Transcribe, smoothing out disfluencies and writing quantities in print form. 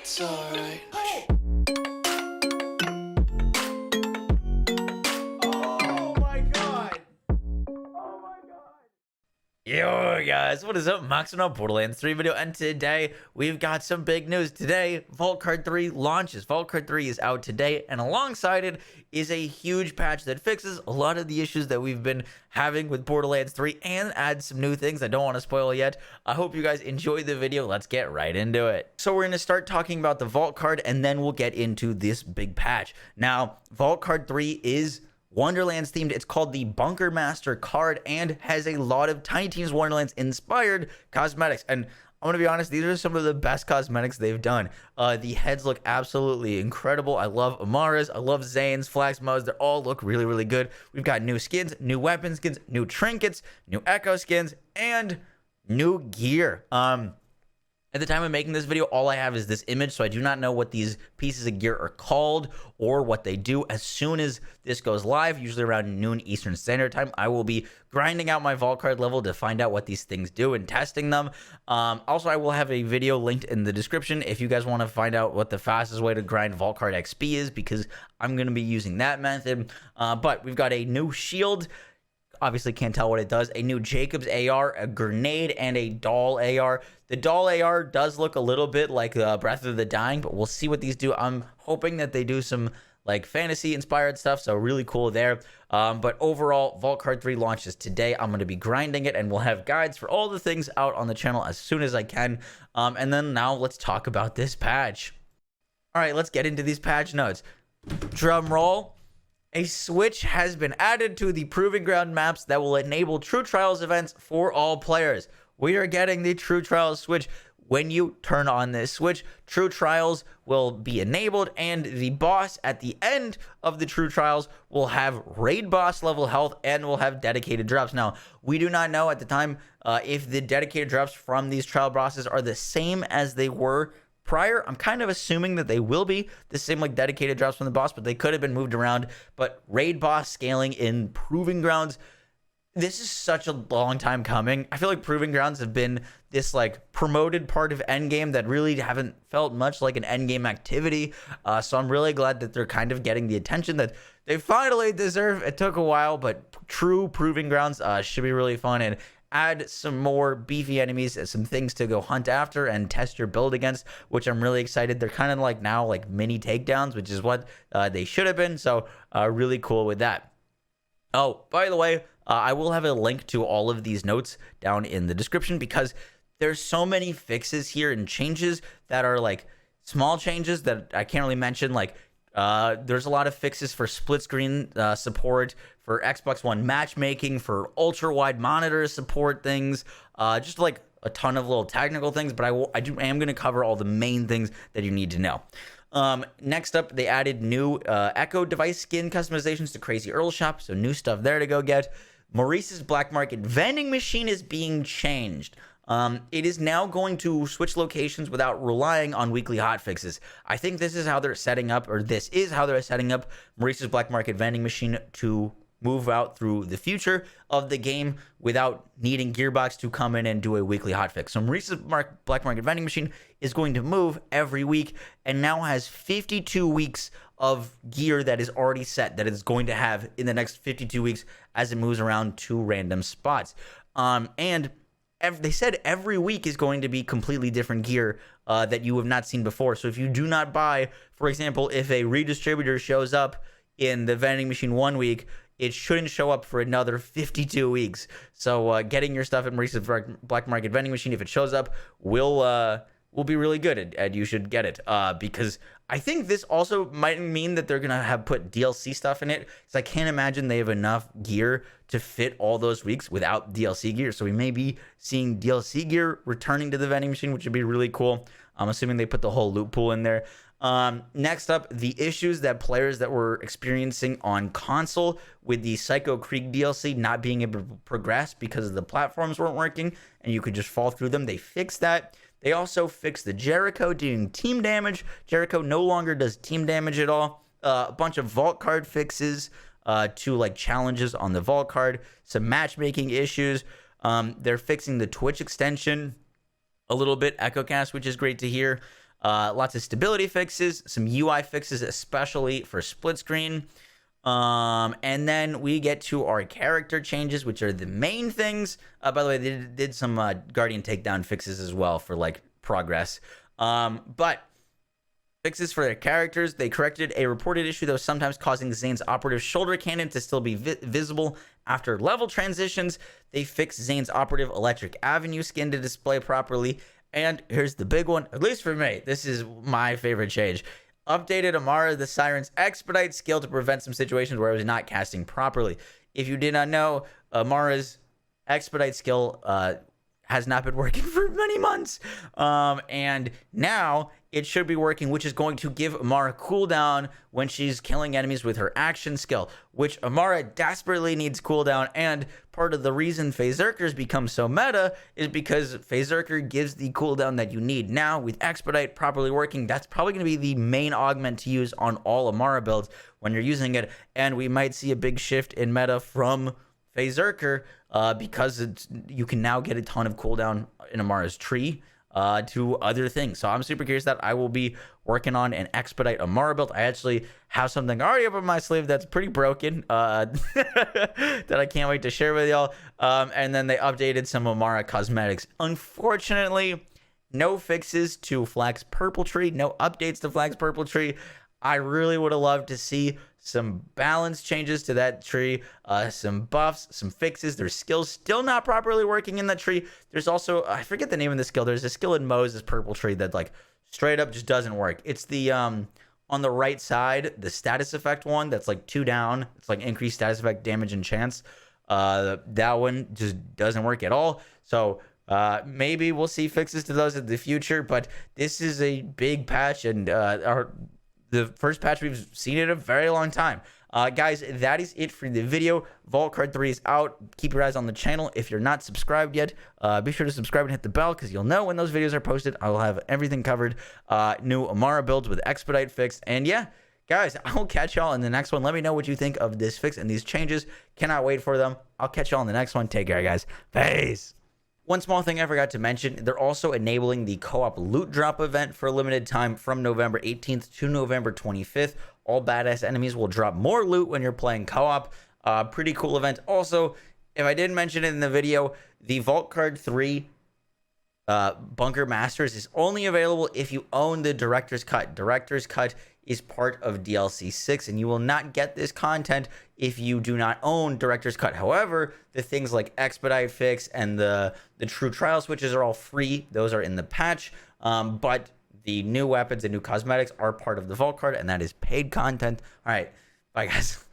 It's alright. Oh my god! Yo guys, what is up? Moxsy on Borderlands 3 video, and today we've got some big news. Today, Vault Card 3 launches. Vault Card 3 is out today, and alongside it is a huge patch that fixes a lot of the issues that we've been having with Borderlands 3 and adds some new things I don't want to spoil yet. I hope you guys enjoyed the video. Let's get right into it. So we're going to start talking about the Vault Card, and then we'll get into this big patch. Now, Vault Card 3 is Wonderlands themed. It's called the Bunker Master card and has a lot of Tiny Tina's Wonderlands inspired cosmetics. And I'm going to be honest, these are some of the best cosmetics they've done. The heads look absolutely incredible. I love Amara's, I love Zane's, Flaxmo's. They all look really, really good. We've got new skins, new weapon skins, new trinkets, new echo skins, and new gear. At the time of making this video, all I have is this image, so I do not know what these pieces of gear are called or what they do. As soon as this goes live, usually around noon Eastern Standard Time, I will be grinding out my vault card level to find out what these things do and testing them. Also, I will have a video linked in the description if you guys want to find out what the fastest way to grind vault card XP is, because I'm going to be using that method. But we've got a new shield. Obviously can't tell what it does. A new Jacob's AR, a grenade, and a doll AR. The doll AR does look a little bit like Breath of the Dying, but we'll see what these do. I'm hoping that they do some like fantasy inspired stuff, so really cool there. But overall, Vault Card 3 launches today. I'm going to be grinding it, and we'll have guides for all the things out on the channel as soon as I can. And then now let's talk about this patch. All right, let's get into these patch notes. Drum roll. A switch has been added to the Proving Ground maps that will enable True Trials events for all players. We are getting the True Trials switch. When you turn on this switch, True Trials will be enabled, and the boss at the end of the True Trials will have raid boss level health and will have dedicated drops. Now, we do not know at the time if the dedicated drops from these trial bosses are the same as they were prior. I'm kind of assuming that they will be the same like dedicated drops from the boss, but they could have been moved around. But raid boss scaling in Proving Grounds, this is such a long time coming. I feel like Proving Grounds have been this like promoted part of Endgame that really haven't felt much like an Endgame activity. So I'm really glad that they're kind of getting the attention that they finally deserve. It took a while, but true Proving Grounds should be really fun, and add some more beefy enemies, some things to go hunt after and test your build against, which I'm really excited. They're kind of like now like mini takedowns, which is what they should have been. So really cool with that. Oh, by the way, I will have a link to all of these notes down in the description, because there's so many fixes here and changes that are like small changes that I can't really mention. Like there's a lot of fixes for split screen support, for Xbox One matchmaking, for ultra wide monitor support things, just like a ton of little technical things. But I am going to cover all the main things that you need to know. Next up, they added new Echo device skin customizations to Crazy Earl Shop, so new stuff there to go get. Maurice's Black Market vending machine is being changed. It is now going to switch locations without relying on weekly hotfixes. I think this is how they're setting up, or this is how they're setting up Maurice's Black Market vending machine to move out through the future of the game without needing Gearbox to come in and do a weekly hotfix. So Maurice's Black Market vending machine is going to move every week and now has 52 weeks of gear that is already set, that it's going to have in the next 52 weeks as it moves around to random spots. And they said every week is going to be completely different gear that you have not seen before. So if you do not buy, for example, if a redistributor shows up in the vending machine one week, it shouldn't show up for another 52 weeks. So getting your stuff at Maurice's Black Market vending machine, if it shows up, will be really good, and you should get it. Because I think this also might mean that they're gonna have put DLC stuff in it, because I can't imagine they have enough gear to fit all those weeks without DLC gear. So we may be seeing DLC gear returning to the vending machine, which would be really cool. I'm assuming they put the whole loot pool in there. Next up, the issues that players that were experiencing on console with the Psycho Krieg DLC not being able to progress because the platforms weren't working and you could just fall through them. They fixed that. They also fixed the Jericho doing team damage. Jericho no longer does team damage at all. A bunch of vault card fixes to like challenges on the vault card. Some matchmaking issues. They're fixing the Twitch extension a little bit, EchoCast, which is great to hear. Lots of stability fixes, some UI fixes, especially for split screen. And then we get to our character changes, which are the main things. By the way, they did some Guardian takedown fixes as well for like progress. But fixes for their characters, they corrected a reported issue that was sometimes causing Zane's operative shoulder cannon to still be visible after level transitions. They fixed Zane's operative electric avenue skin to display properly. And here's the big one, at least for me, this is my favorite change. Updated Amara the Siren's expedite skill to prevent some situations where it was not casting properly. If you did not know, Amara's expedite skill has not been working for many months. And now it should be working, which is going to give Amara cooldown when she's killing enemies with her action skill, which Amara desperately needs cooldown. And part of the reason Phazerker's become so meta is because Phazerker gives the cooldown that you need. Now, with Expedite properly working, that's probably going to be the main augment to use on all Amara builds when you're using it. And we might see a big shift in meta from Phazerker because you can now get a ton of cooldown in Amara's tree to other things. So I'm super curious that I will be working on an Expedite Amara build. I actually have something already up in my sleeve that's pretty broken that I can't wait to share with y'all. And then they updated some Amara cosmetics. Unfortunately, no fixes to Flag's Purple Tree, no updates to Flag's Purple Tree. I really would have loved to see some balance changes to that tree, some buffs, some fixes. There's skills still not properly working in that tree. There's also, I forget the name of the skill. There's a skill in Moses Purple Tree that like straight up just doesn't work. It's the on the right side, the status effect one that's like 2 down. It's like increased status effect, damage, and chance. That one just doesn't work at all. So maybe we'll see fixes to those in the future, but this is a big patch, and the first patch we've seen in a very long time. Guys, that is it for the video. Vault Card 3 is out. Keep your eyes on the channel. If you're not subscribed yet, be sure to subscribe and hit the bell because you'll know when those videos are posted. I will have everything covered. New Amara builds with Expedite fixed. And yeah, guys, I'll catch y'all in the next one. Let me know what you think of this fix and these changes. Cannot wait for them. I'll catch y'all in the next one. Take care, guys. Peace. One small thing I forgot to mention, they're also enabling the co-op loot drop event for a limited time from November 18th to November 25th. All badass enemies will drop more loot when you're playing co-op. Pretty cool event. Also, if I didn't mention it in the video, the Vault Card 3 Bunker Masters is only available if you own the Director's Cut. Director's Cut is part of DLC 6, and you will not get this content if you do not own Director's Cut. However, the things like Expedite Fix and the True Trial switches are all free. Those are in the patch, but the new weapons and new cosmetics are part of the Vault Card, and that is paid content. All right, bye, guys.